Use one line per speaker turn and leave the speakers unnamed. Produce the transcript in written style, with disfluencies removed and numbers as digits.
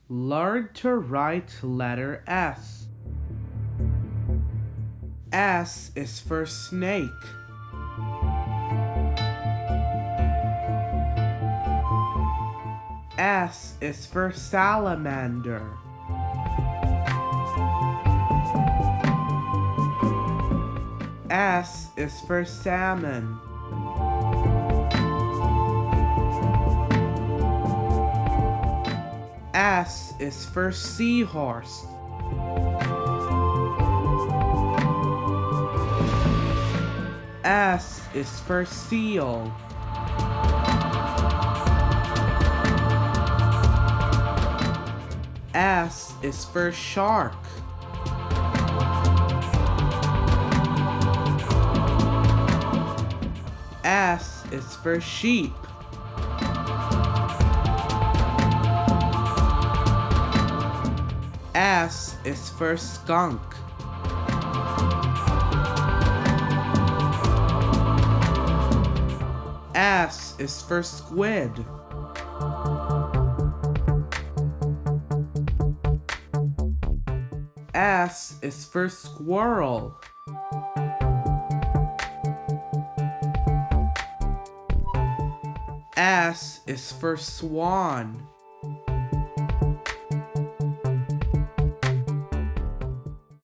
Learn to write letter S. S is for snake. S is for salamander. S is for salmon. S is for seahorse. S is for seal. S is for shark. S is for sheep. S is for skunk. S is for squid. S is for squirrel. S is for swan.